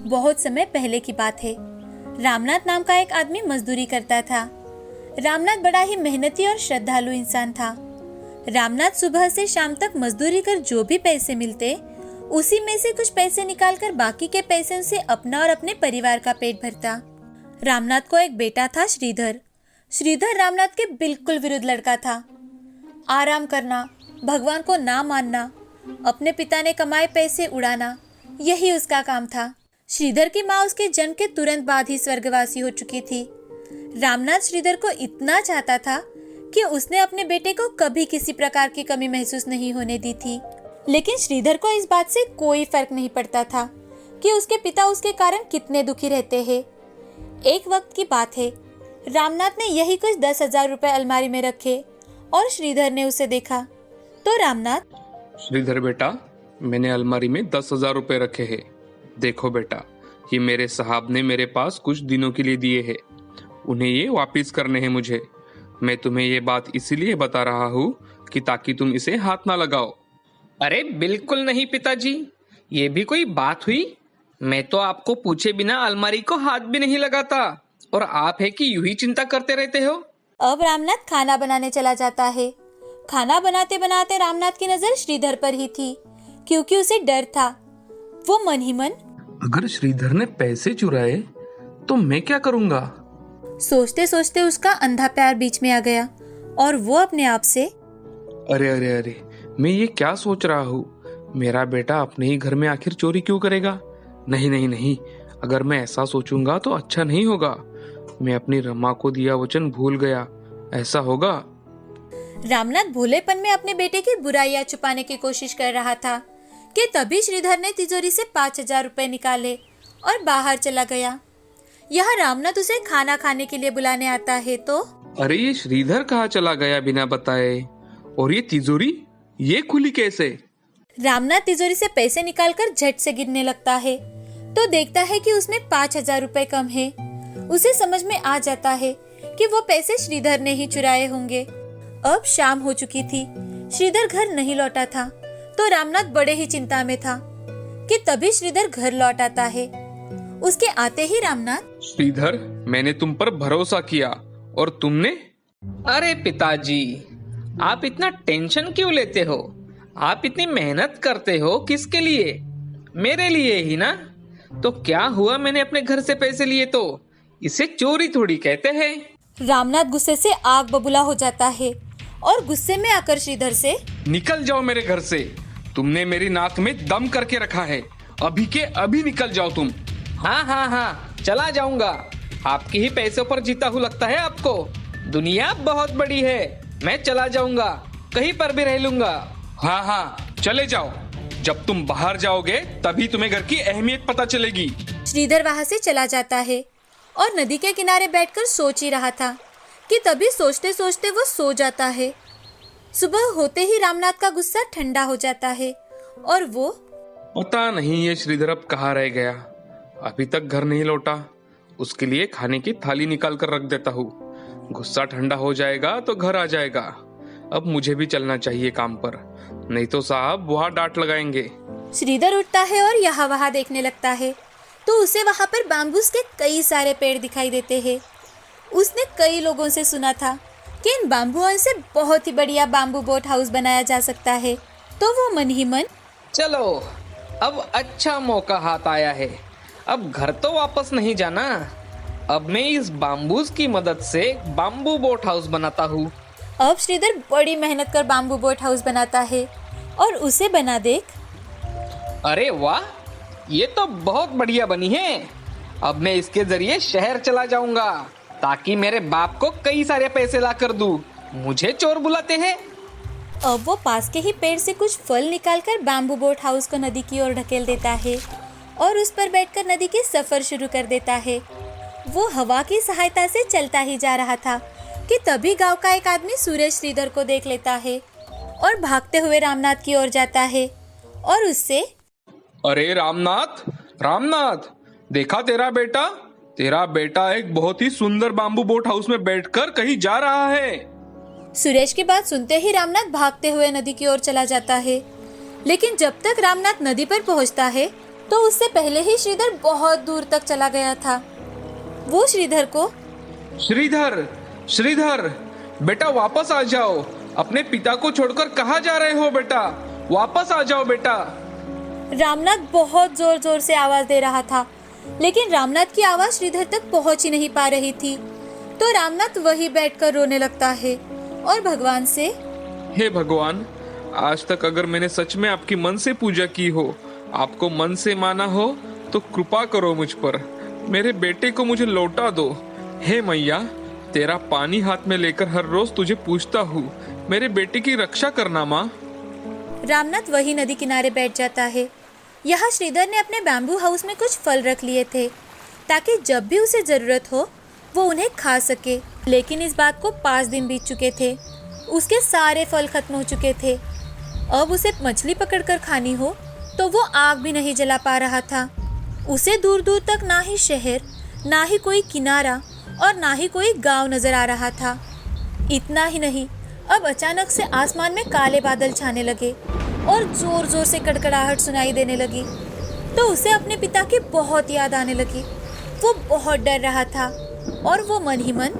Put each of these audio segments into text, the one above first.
बहुत समय पहले की बात है। रामनाथ नाम का एक आदमी मजदूरी करता था। रामनाथ बड़ा ही मेहनती और श्रद्धालु इंसान था। रामनाथ सुबह से शाम तक मजदूरी कर जो भी पैसे मिलते, उसी में से कुछ पैसे निकालकर बाकी के पैसे से अपना और अपने परिवार का पेट भरता। रामनाथ को एक बेटा था, श्रीधर। श्रीधर रामनाथ के बिल्कुल विरुद्ध लड़का था। आराम करना, भगवान को ना मानना, अपने पिता ने कमाए पैसे उड़ाना, यही उसका काम था। श्रीधर की माँ उसके जन्म के तुरंत बाद ही स्वर्गवासी हो चुकी थी। रामनाथ श्रीधर को इतना चाहता था कि उसने अपने बेटे को कभी किसी प्रकार की कमी महसूस नहीं होने दी थी। लेकिन श्रीधर को इस बात से कोई फर्क नहीं पड़ता था कि उसके पिता उसके कारण कितने दुखी रहते हैं। एक वक्त की बात है, रामनाथ ने यही कुछ 10,000 रुपए अलमारी में रखे और श्रीधर ने उसे देखा तो रामनाथ, श्रीधर बेटा, मैंने अलमारी में 10,000 रुपए रखे हैं। देखो बेटा, ये मेरे साहब ने मेरे पास कुछ दिनों के लिए दिए हैं, उन्हें ये वापस करने हैं मुझे। मैं तुम्हें ये बात इसीलिए बता रहा हूँ कि ताकि तुम इसे हाथ ना लगाओ। अरे बिल्कुल नहीं पिताजी, ये भी कोई बात हुई? मैं तो आपको पूछे बिना अलमारी को हाथ भी नहीं लगाता और आप है कि यूं ही चिंता करते रहते हो। अब रामनाथ खाना बनाने चला जाता है। खाना बनाते बनाते रामनाथ की नजर श्रीधर पर ही थी, क्योंकि उसे डर था। वो मन ही मन, अगर श्रीधर ने पैसे चुराए तो मैं क्या करूँगा? सोचते सोचते उसका अंधा प्यार बीच में आ गया और वो अपने आप से, अरे अरे अरे, मैं ये क्या सोच रहा हूँ? मेरा बेटा अपने ही घर में आखिर चोरी क्यों करेगा? नहीं नहीं नहीं, अगर मैं ऐसा सोचूंगा तो अच्छा नहीं होगा। मैं अपनी रमा को दिया वचन भूल गया, ऐसा होगा? रामनाथ भोलेपन में अपने बेटे की बुराइयां छुपाने की कोशिश कर रहा था कि तभी श्रीधर ने तिजोरी से 5,000 रुपए निकाले और बाहर चला गया। यह रामनाथ उसे खाना खाने के लिए बुलाने आता है तो, अरे ये श्रीधर कहाँ चला गया बिना बताए? और ये तिजोरी ये खुली कैसे? रामनाथ तिजोरी से पैसे निकालकर झट से गिनने लगता है तो देखता है कि उसमें 5,000 रुपए कम है। उसे समझ में आ जाता है कि वो पैसे श्रीधर ने ही चुराए होंगे। अब शाम हो चुकी थी, श्रीधर घर नहीं लौटा था तो रामनाथ बड़े ही चिंता में था कि तभी श्रीधर घर लौट आता है। उसके आते ही रामनाथ, श्रीधर, मैंने तुम पर भरोसा किया और तुमने? अरे पिताजी, आप इतना टेंशन क्यों लेते हो? आप इतनी मेहनत करते हो किसके लिए? मेरे लिए ही ना। तो क्या हुआ, मैंने अपने घर से पैसे लिए तो इसे चोरी थोड़ी कहते हैं। रामनाथ गुस्से से आग बबूला हो जाता है और गुस्से में आकर श्रीधर से, निकल जाओ मेरे घर से। तुमने मेरी नाक में दम करके रखा है, अभी के अभी निकल जाओ तुम। हाँ हाँ हाँ, चला जाऊंगा। आपके ही पैसों पर जीता हूँ लगता है आपको। दुनिया बहुत बड़ी है, मैं चला जाऊंगा, कहीं पर भी रह लूंगा। हाँ हाँ, चले जाओ। जब तुम बाहर जाओगे तभी तुम्हें घर की अहमियत पता चलेगी। श्रीधर वहां से चला जाता है और नदी के किनारे बैठकर सोच ही रहा था कि तभी सोचते सोचते वो सो जाता है। सुबह होते ही रामनाथ का गुस्सा ठंडा हो जाता है और वो, पता नहीं ये श्रीधर अब कहाँ रह गया, अभी तक घर नहीं लौटा। उसके लिए खाने की थाली निकाल कर रख देता हूँ, गुस्सा ठंडा हो जाएगा तो घर आ जाएगा। अब मुझे भी चलना चाहिए काम पर, नहीं तो साहब वहाँ डांट लगाएंगे। श्रीधर उठता है और यहाँ वहाँ देखने लगता है तो उसे वहाँ पर बाम्बूस के कई सारे पेड़ दिखाई देते हैं। उसने कई लोगों से सुना था कि इन बाम्बुओं से बहुत ही बढ़िया बाम्बू बोट हाउस बनाया जा सकता है। तो वो मन ही मन, चलो अब अच्छा मौका हाथ आया है, अब घर तो वापस नहीं जाना। अब मैं इस बाम्बूस की मदद से बाम्बू बोट हाउस बनाता हूँ। अब श्रीधर बड़ी मेहनत कर बाम्बू बोट हाउस बनाता है और उसे बना देख, अरे वाह, ये तो बहुत बढ़िया बनी है। अब मैं इसके जरिए शहर चला जाऊंगा ताकि मेरे बाप को कई सारे पैसे ला कर दूं। मुझे चोर बुलाते हैं। अब वो पास के ही पेड़ से कुछ फल निकालकर बाम्बू बोट हाउस को नदी की ओर ढकेल देता है और उस पर बैठकर नदी की सफर शुरू कर देता है। वो हवा की सहायता से चलता ही जा रहा था कि तभी गांव का एक आदमी सुरेश श्रीधर को देख लेता है और भागते हुए रामनाथ की ओर जाता है और उससे, अरे रामनाथ, रामनाथ, देखा तेरा बेटा एक बहुत ही सुंदर बाम्बू बोट हाउस में बैठकर कहीं जा रहा है। सुरेश की बात सुनते ही रामनाथ भागते हुए नदी की ओर चला जाता है। लेकिन जब तक रामनाथ नदी पर पहुंचता है तो उससे पहले ही श्रीधर बहुत दूर तक चला गया था। वो श्रीधर को, श्रीधर, श्रीधर, बेटा वापस आ जाओ। अपने पिता को छोड़कर कहाँ जा रहे हो बेटा? वापस आ जाओ बेटा। रामनाथ बहुत जोर जोर से आवाज दे रहा था, लेकिन रामनाथ की आवाज श्रीधर तक पहुंच ही नहीं पा रही थी। तो रामनाथ वहीं बैठकर रोने लगता है और भगवान से, हे भगवान, आज तक अगर मैंने सच में आपकी मन से पूजा की हो, आपको मन से माना हो, तो कृपा करो मुझ पर। मेरे बेटे को मुझे लौटा दो। हे मैया, तेरा पानी हाथ में लेकर हर रोज तुझे पूछता हूँ, मेरे बेटे की रक्षा करना माँ। रामनाथ वही नदी किनारे बैठ जाता है। यहाँ श्रीधर ने अपने बैम्बू हाउस में कुछ फल रख लिए थे ताकि जब भी उसे जरूरत हो वो उन्हें खा सके। लेकिन इस बात को 5 दिन बीत चुके थे। उसके सारे फल खत्म हो चुके थे। अब उसे मछली पकड़कर खानी हो तो वो आग भी नहीं जला पा रहा था। उसे दूर दूर तक ना ही शहर, ना ही कोई किनारा और ना ही कोई गांव नजर आ रहा था। इतना ही नहीं, अब अचानक से आसमान में काले बादल छाने लगे और जोर जोर से कड़कड़ाहट सुनाई देने लगी। तो उसे अपने पिता की बहुत याद आने लगी। वो बहुत डर रहा था और वो मन ही मन,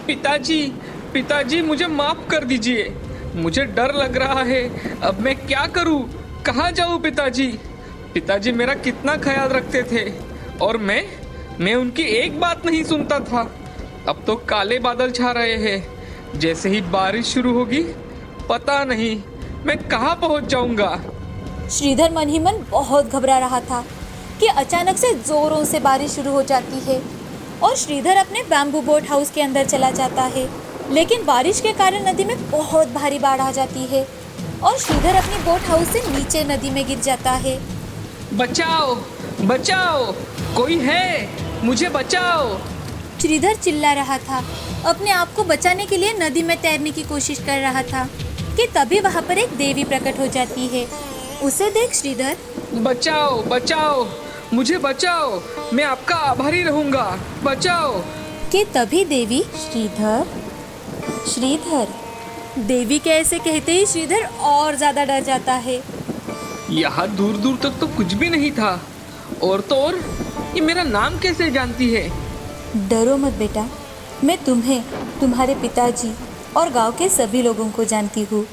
पिताजी, पिताजी, मुझे माफ कर दीजिए। मुझे डर लग रहा है। अब मैं क्या करूं? कहाँ जाऊं पिताजी? पिताजी मेरा कितना ख्याल रखते थे और मैं उनकी एक बात नहीं सुनता था। अब तो काले बादल छा रहे हैं। जैसे ही बारिश शुरू होगी, पता नहीं मैं कहाँ पहुँच जाऊंगा। श्रीधर मन ही मन बहुत घबरा रहा था कि अचानक से जोरों से बारिश शुरू हो जाती है और श्रीधर अपने बैम्बू बोट हाउस के अंदर चला जाता है। लेकिन बारिश के कारण नदी में बहुत भारी बाढ़ आ जाती है और श्रीधर अपनी बोट हाउस से नीचे नदी में गिर जाता है। बचाओ, बचाओ, कोई है, मुझे बचाओ। श्रीधर चिल्ला रहा था, अपने आप को बचाने के लिए नदी में तैरने की कोशिश कर रहा था कि तभी वहाँ पर एक देवी प्रकट हो जाती है। उसे देख श्रीधर, बचाओ, बचाओ, मुझे बचाओ, मैं आपका आभारी रहूंगा, बचाओ। कि तभी देवी, श्रीधर, श्रीधर, देवी के ऐसे कहते ही श्रीधर और ज्यादा डर जाता है। यहाँ दूर दूर तक तो कुछ भी नहीं था, और तो और ये मेरा नाम कैसे जानती है? डरो मत बेटा, मैं तुम्हें, तुम्हारे पिताजी और गांव के सभी लोगों को जानती हूँ।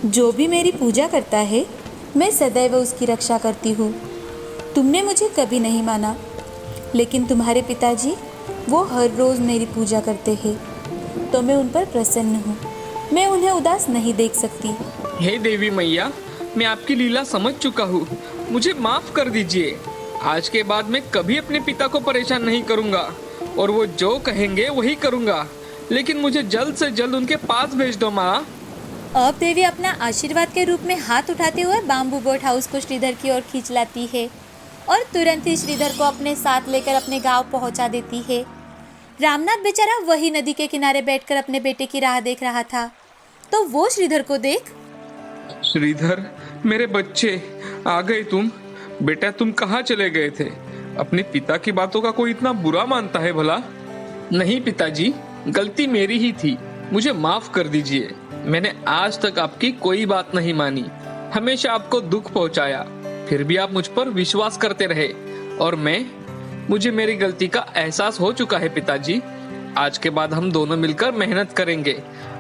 जो भी मेरी पूजा करता है, मैं सदैव उसकी रक्षा करती हूँ। तुमने मुझे कभी नहीं माना, लेकिन तुम्हारे पिताजी, वो हर रोज़ मेरी पूजा करते हैं, तो मैं उन पर प्रसन्न हूँ। मैं उन्हें उदास नहीं देख सकती। हे देवी मैया, मैं आपकी लीला समझ चुका हूँ, मुझे माफ कर दीजिए। आज के बाद मैं कभी अपने पिता को परेशान नहीं करूँगा और वो जो कहेंगे वही करूँगा। लेकिन मुझे जल्द से जल्द उनके पास भेज दो माँ। अब देवी अपना आशीर्वाद के रूप में हाथ उठाते हुए बैम्बू बोट हाउस को श्रीधर की ओर खींच लाती है और तुरंत ही श्रीधर को अपने साथ लेकर अपने गांव पहुंचा देती है। रामनाथ बेचारा वही नदी के किनारे बैठकर अपने बेटे की राह देख रहा था। तो वो श्रीधर को देख, श्रीधर, मेरे बच्चे, आ गए तुम। बेटा, तुम कहाँ चले गए थे? अपने पिता की बातों का कोई इतना बुरा मानता है भला? नहीं पिताजी, गलती मेरी ही थी, मुझे माफ कर दीजिए। मैंने आज तक आपकी कोई बात नहीं मानी, हमेशा आपको दुख पहुंचाया, फिर भी आप मुझ पर विश्वास करते रहे और मुझे मेरी गलती का एहसास हो चुका है पिताजी। आज के बाद हम दोनों मिलकर मेहनत करेंगे।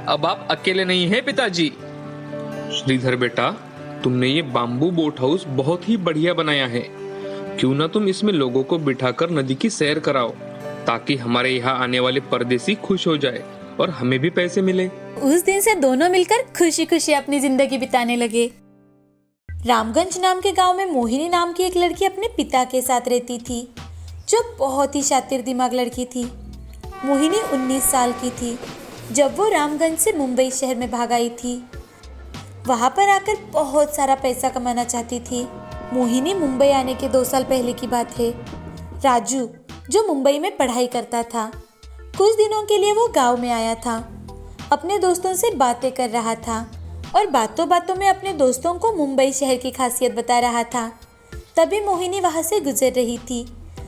अब आप अकेले नहीं हैं पिताजी। श्रीधर बेटा, तुमने ये बाम्बू बोट हाउस बहुत ही बढ़िया बनाया है। क्यों ना तुम इसमें लोगों को बिठाकर नदी की सैर कराओ, ताकि हमारे यहाँ आने वाले परदेसी खुश हो जाए और हमें भी पैसे मिले। उस दिन से दोनों मिलकर खुशी खुशी अपनी जिंदगी बिताने लगे। रामगंज नाम के गांव में मोहिनी नाम की एक लड़की अपने पिता के साथ रहती थी, जो बहुत ही शातिर दिमाग लड़की थी। मोहिनी 19 साल की थी जब वो रामगंज से मुंबई शहर में भाग आई थी। वहाँ पर आकर बहुत सारा पैसा कमाना चाहती थी। मोहिनी मुंबई आने के 2 साल पहले की बात है। राजू, जो मुंबई में पढ़ाई करता था, कुछ दिनों के लिए वो गांव में आया था। अपने दोस्तों से बातें कर रहा था और बातों बातों में अपने दोस्तों को मुंबई शहर की खासियत बता रहा था। तभी मोहिनी वहाँ से गुजर रही थी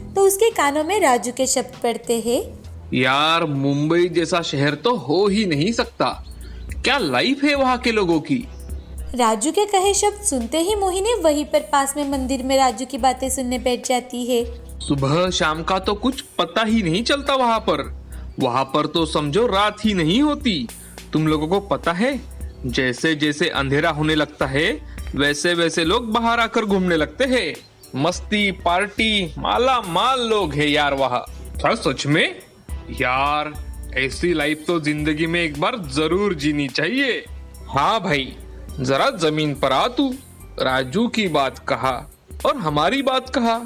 तो उसके कानों में राजू के शब्द पड़ते हैं, यार, मुंबई जैसा शहर तो हो ही नहीं सकता। क्या लाइफ है वहाँ के लोगों की। राजू के कहे शब्द सुनते ही मोहिनी वहीं पर पास में मंदिर में राजू की बातें सुनने बैठ जाती है। सुबह शाम का तो कुछ पता ही नहीं चलता वहां पर तो समझो रात ही नहीं होती। तुम लोगों को पता है, जैसे जैसे अंधेरा होने लगता है वैसे वैसे लोग बाहर आकर घूमने लगते हैं। मस्ती पार्टी माला माल लोग है यार वहाँ। क्या सच में यार? ऐसी लाइफ तो जिंदगी में एक बार जरूर जीनी चाहिए। हाँ भाई, जरा जमीन पर आ तू। राजू की बात कहा और हमारी बात कहा।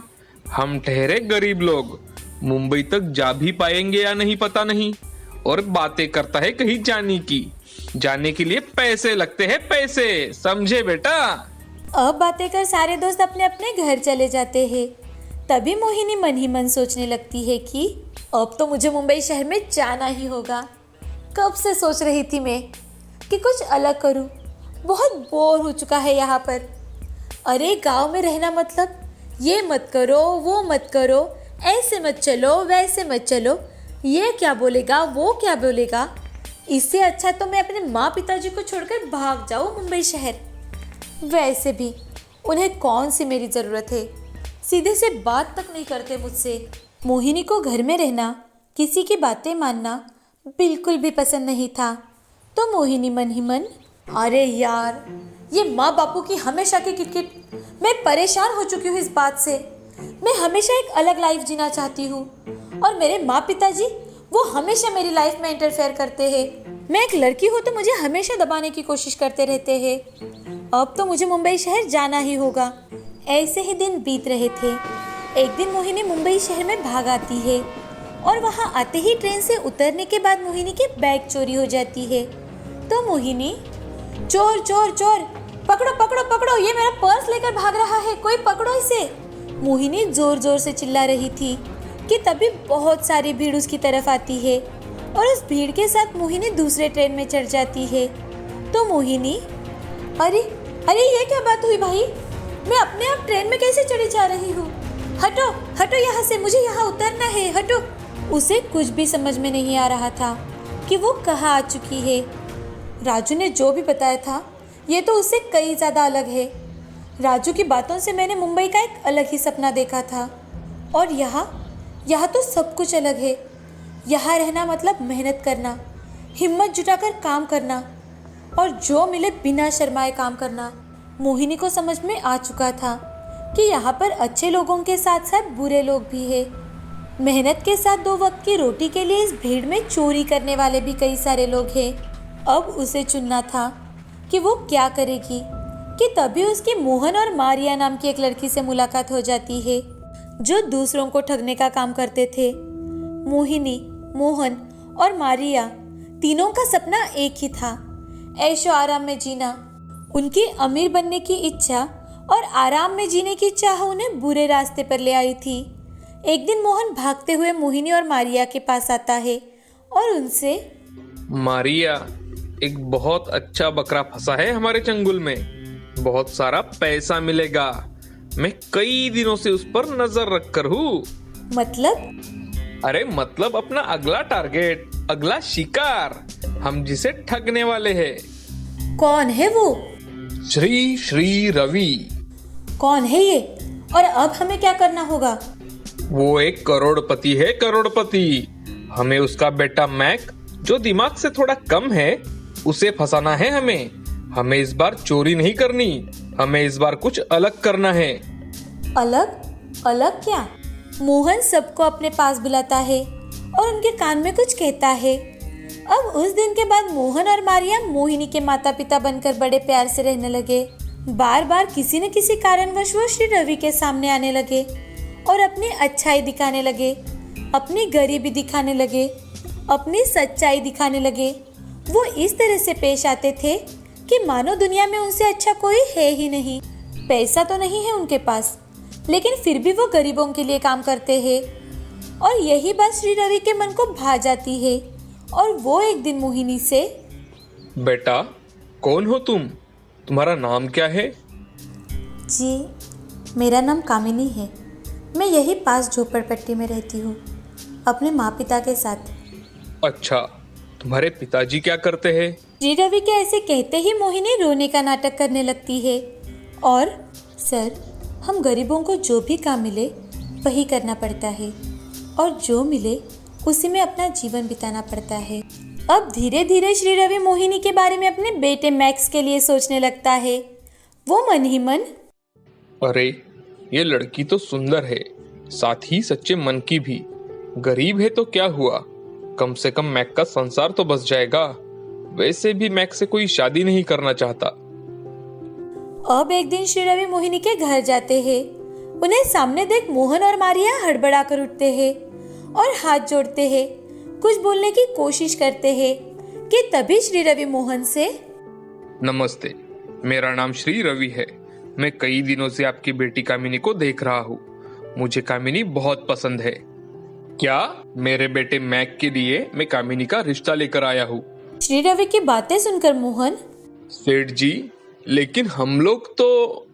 हम ठहरे गरीब लोग, मुंबई तक जा भी पाएंगे या नहीं पता नहीं। और बातें करता है कहीं जाने के लिए पैसे लगते हैं, पैसे, समझे बेटा? अब बातें कर सारे दोस्त अपने अपने घर चले जाते हैं। तभी मोहिनी मन ही मन सोचने लगती है कि अब तो मुझे मुंबई शहर में जाना ही होगा। कब से सोच रही थी मैं कि कुछ अलग करूं। बहुत बोर हो चुका है यहाँ पर। अरे गांव में रहना मतलब ये मत करो, वो मत करो, ऐसे मत चलो, वैसे मत चलो, ये क्या बोलेगा, वो क्या बोलेगा। इससे अच्छा तो मैं अपने माँ पिताजी को छोड़कर भाग जाऊँ मुंबई शहर। वैसे भी उन्हें कौन सी मेरी ज़रूरत है, सीधे से बात तक नहीं करते मुझसे। मोहिनी को घर में रहना, किसी की बातें मानना बिल्कुल भी पसंद नहीं था। तो मोहिनी मन ही मन, अरे यार ये माँ बापू की हमेशा की किटकिट, मैं परेशान हो चुकी हूँ इस बात से। मैं हमेशा एक अलग लाइफ जीना चाहती हूँ और मेरे माँ पिताजी वो हमेशा मेरी लाइफ में इंटरफेयर करते हैं। मैं एक लड़की हूँ तो मुझे हमेशा दबाने की कोशिश करते रहते हैं। अब तो मुझे मुंबई शहर जाना ही होगा। ऐसे ही दिन बीत रहे थे। एक दिन मोहिनी मुंबई शहर में भाग आती है और वहाँ आते ही ट्रेन से उतरने के बाद मोहिनी की बैग चोरी हो जाती है। तो मोहिनी, चोर चोर चोर, पकड़ो पकड़ो पकड़ो, ये मेरा पर्स लेकर भाग रहा है, कोई पकड़ो इसे। मोहिनी जोर जोर से चिल्ला रही थी कि तभी बहुत सारी भीड़ उसकी तरफ आती है और उस भीड़ के साथ मोहिनी दूसरे ट्रेन में चढ़ जाती है। तो मोहिनी, अरे अरे ये क्या बात हुई भाई, मैं अपने आप ट्रेन में कैसे चढ़ी जा रही हूँ? हटो हटो यहाँ से, मुझे यहाँ उतरना है, हटो। उसे कुछ भी समझ में नहीं आ रहा था कि वो कहाँ आ चुकी है। राजू ने जो भी बताया था ये तो उससे कई ज़्यादा अलग है। राजू की बातों से मैंने मुंबई का एक अलग ही सपना देखा था और यहाँ तो सब कुछ अलग है। यहाँ रहना मतलब मेहनत करना, हिम्मत जुटाकर काम करना और जो मिले बिना शर्माए काम करना। मोहिनी को समझ में आ चुका था कि यहाँ पर अच्छे लोगों के साथ साथ बुरे लोग भी हैं। मेहनत के साथ 2 वक्त की रोटी के लिए इस भीड़ में चोरी करने वाले भी कई सारे लोग हैं। अब उसे चुनना था कि वो क्या करेगी कि तभी उसकी मोहन और मारिया नाम की एक लड़की से मुलाकात हो जाती है जो दूसरों को ठगने का काम करते थे। मोहिनी, मोहन और मारिया तीनों का सपना एक ही था, ऐशो आराम में जीना। उनकी अमीर बनने की इच्छा और आराम में जीने की चाह उन्हें बुरे रास्ते पर ले आई थी। एक दिन मोहन भागते हुए मोहिनी और मारिया के पास आता है और उनसे, मारिया, एक बहुत अच्छा बकरा फंसा है हमारे चंगुल में, बहुत सारा पैसा मिलेगा। मैं कई दिनों से उस पर नजर रखकर हूँ। मतलब? अरे मतलब अपना अगला टारगेट, अगला शिकार, हम जिसे ठगने वाले हैं। कौन है वो? श्री रवि। कौन है ये और अब हमें क्या करना होगा? वो एक करोड़पति है, करोड़पति। हमें उसका बेटा मैक, जो दिमाग से थोड़ा कम है, उसे फंसाना है। हमें इस बार चोरी नहीं करनी, हमें इस बार कुछ अलग करना है। अलग? अलग क्या? मोहन सबको अपने पास बुलाता है और उनके कान में कुछ कहता है। अब उस दिन के बाद मोहन और मारिया मोहिनी के माता पिता बनकर बड़े प्यार से रहने लगे। बार बार किसी न किसी कारणवश वो श्री रवि के सामने आने लगे और अपनी अच्छाई दिखाने लगे, अपनी गरीबी दिखाने लगे, अपनी सच्चाई दिखाने लगे। वो इस तरह से पेश आते थे कि मानो दुनिया में उनसे अच्छा कोई है ही नहीं। पैसा तो नहीं है उनके पास, लेकिन फिर भी वो गरीबों के लिए काम करते हैं। और यही बात श्री रवि के मन को भा जाती है और वो एक दिन मोहिनी से, बेटा कौन हो तुम, तुम्हारा नाम क्या है? जी, मेरा नाम कामिनी है। मैं यही पास झोपड़पट्टी में रहती हूँ अपने माँ पिता के साथ। अच्छा, तुम्हारे पिताजी क्या करते हैं? श्री रवि के ऐसे कहते ही मोहिनी रोने का नाटक करने लगती है। और सर, हम गरीबों को जो भी काम मिले वही करना पड़ता है और जो मिले उसी में अपना जीवन बिताना पड़ता है। अब धीरे धीरे श्री रवि मोहिनी के बारे में अपने बेटे मैक्स के लिए सोचने लगता है। वो मन ही मन, अरे ये लड़की तो सुंदर है, साथ ही सच्चे मन की भी। गरीब है तो क्या हुआ, कम से कम मैक का संसार तो बस जाएगा। वैसे भी मैक से कोई शादी नहीं करना चाहता। अब एक दिन श्री रवि मोहिनी के घर जाते हैं। उन्हें सामने देख मोहन और मारिया हड़बड़ा कर उठते हैं और हाथ जोड़ते हैं, कुछ बोलने की कोशिश करते हैं कि तभी श्री रवि मोहन से, नमस्ते, मेरा नाम श्री रवि है। मैं कई दिनों से आपकी बेटी कामिनी को देख रहा हूँ। मुझे कामिनी बहुत पसंद है। क्या मेरे बेटे मैक के लिए मैं कामिनी का रिश्ता लेकर आया हूँ। श्री रवि की बातें सुनकर मोहन, सेठ जी, लेकिन हम लोग तो,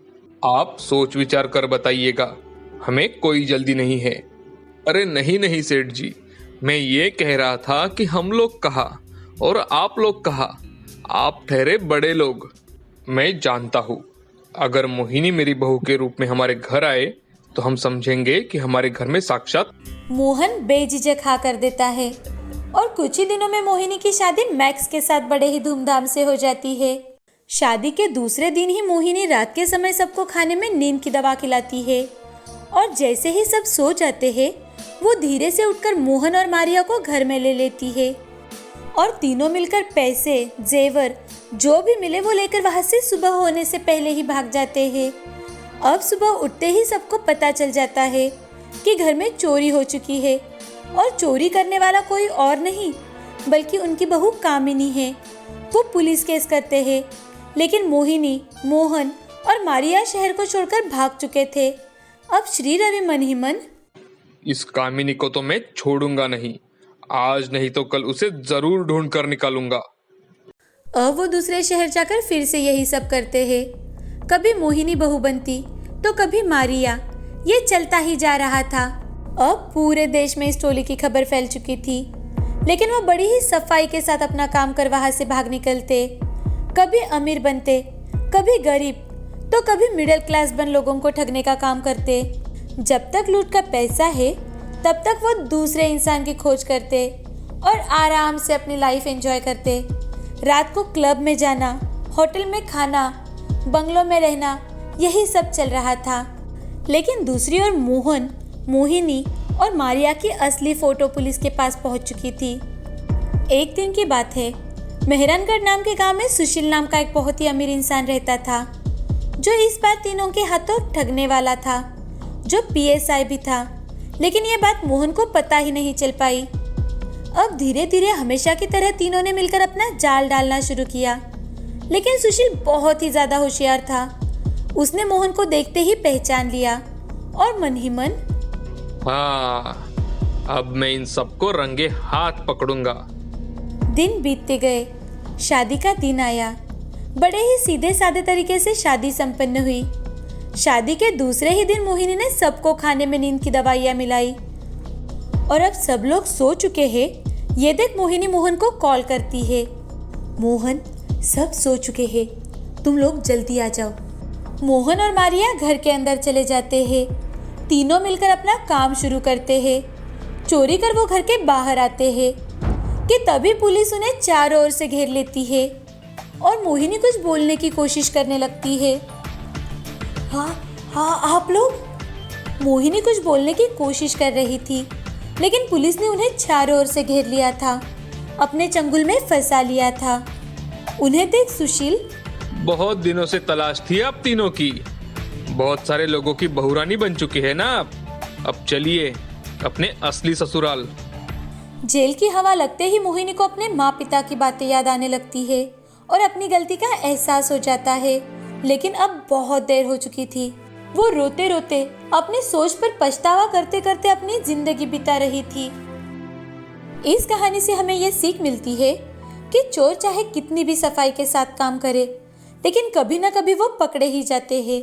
आप सोच विचार कर बताइएगा, हमें कोई जल्दी नहीं है। अरे नहीं नहीं सेठ जी, मैं ये कह रहा था कि हम लोग कहा और आप लोग कहा, आप ठहरे बड़े लोग। मैं जानता हूँ, अगर मोहिनी मेरी बहू के रूप में हमारे घर आए तो हम समझेंगे कि हमारे घर में साक्षात। मोहन बेझिझक हाँ कर देता है और कुछ ही दिनों में मोहिनी की शादी मैक्स के साथ बड़े ही धूमधाम से हो जाती है। शादी के दूसरे दिन ही मोहिनी रात के समय सबको खाने में नींद की दवा खिलाती है और जैसे ही सब सो जाते हैं वो धीरे से उठकर मोहन और मारिया को घर में ले लेती है और तीनों मिलकर पैसे, जेवर जो भी मिले वो लेकर वहां से सुबह होने से पहले ही भाग जाते हैं। अब सुबह उठते ही सबको पता चल जाता है कि घर में चोरी हो चुकी है और चोरी करने वाला कोई और नहीं बल्कि उनकी बहू कामिनी है। वो पुलिस केस करते हैं, लेकिन मोहिनी, मोहन और मारिया शहर को छोड़कर भाग चुके थे। अब श्री रवि मन ही मन, इस कामिनी को तो मैं छोड़ूंगा नहीं, आज नहीं तो कल उसे जरूर ढूंढ कर निकालूंगा। अब वो दूसरे शहर जाकर फिर से यही सब करते हैं। कभी मोहिनी बहू बनती तो कभी मारिया, ये चलता ही जा रहा था। अब पूरे देश में इस टोली की खबर फैल चुकी थी, लेकिन वो बड़ी ही सफाई के साथ अपना काम कर वहां से भाग निकलते। कभी अमीर बनते, कभी गरीब, तो कभी मिडिल क्लास बन लोगों को ठगने का काम करते। जब तक लूट का पैसा है तब तक वो दूसरे इंसान की खोज करते और आराम से अपनी लाइफ एंजॉय करते। रात को क्लब में जाना, होटल में खाना, बंगलों में रहना, यही सब चल रहा था। लेकिन दूसरी ओर मोहन, मोहिनी और मारिया की असली फोटो पुलिस के पास पहुंच चुकी थी। एक दिन की बात है, मेहरानगढ़ नाम के गांव में सुशील नाम का एक बहुत ही अमीर इंसान रहता था, जो इस बार तीनों के हाथों ठगने वाला था, जो PSI भी था। लेकिन ये बात मोहन को पता ही नहीं चल पाई। अब धीरे धीरे हमेशा की तरह तीनों ने मिलकर अपना जाल डालना शुरू किया। लेकिन सुशील बहुत ही ज्यादा होशियार था। उसने मोहन को देखते ही पहचान लिया और मन ही मन, हाँ, अब मैं इन सबको रंगे हाथ पकड़ूंगा। दिन बीतते गए, शादी का दिन आया। बड़े ही सीधे सादे तरीके से शादी संपन्न हुई। शादी के दूसरे ही दिन मोहिनी ने सबको खाने में नींद की दवाइयाँ मिलाई और अब सब लोग सो चुके हैं। ये देख मोहिनी मोहन को कॉल करती है, मोहन, सब सो चुके हैं, तुम लोग जल्दी आ जाओ। मोहन और मारिया घर के अंदर चले जाते हैं। तीनों मिलकर अपना काम शुरू करते हैं। चोरी कर वो घर के बाहर आते हैं कि तभी पुलिस उन्हें चारों ओर से घेर लेती है और मोहिनी कुछ बोलने की कोशिश करने लगती है। हाँ आप लोग, मोहिनी कुछ बोलने की कोशिश कर रही थी, लेकिन पुलिस ने उन्हें चारों ओर से घेर लिया था, अपने चंगुल में फंसा लिया था। उन्हें देख सुशील, बहुत दिनों से तलाश थी आप तीनों की। बहुत सारे लोगों की बहुरानी बन चुकी है ना आप। अब चलिए अपने असली ससुराल। जेल की हवा लगते ही मोहिनी को अपने माँ पिता की बातें याद आने लगती है और अपनी गलती का एहसास हो जाता है। लेकिन अब बहुत देर हो चुकी थी। वो रोते रोते अपनी सोच पर पछतावा करते करते अपनी जिंदगी बिता रही थी। इस कहानी से हमें ये सीख मिलती है कि चोर चाहे कितनी भी सफाई के साथ काम करे, लेकिन कभी ना कभी वो पकड़े ही जाते हैं।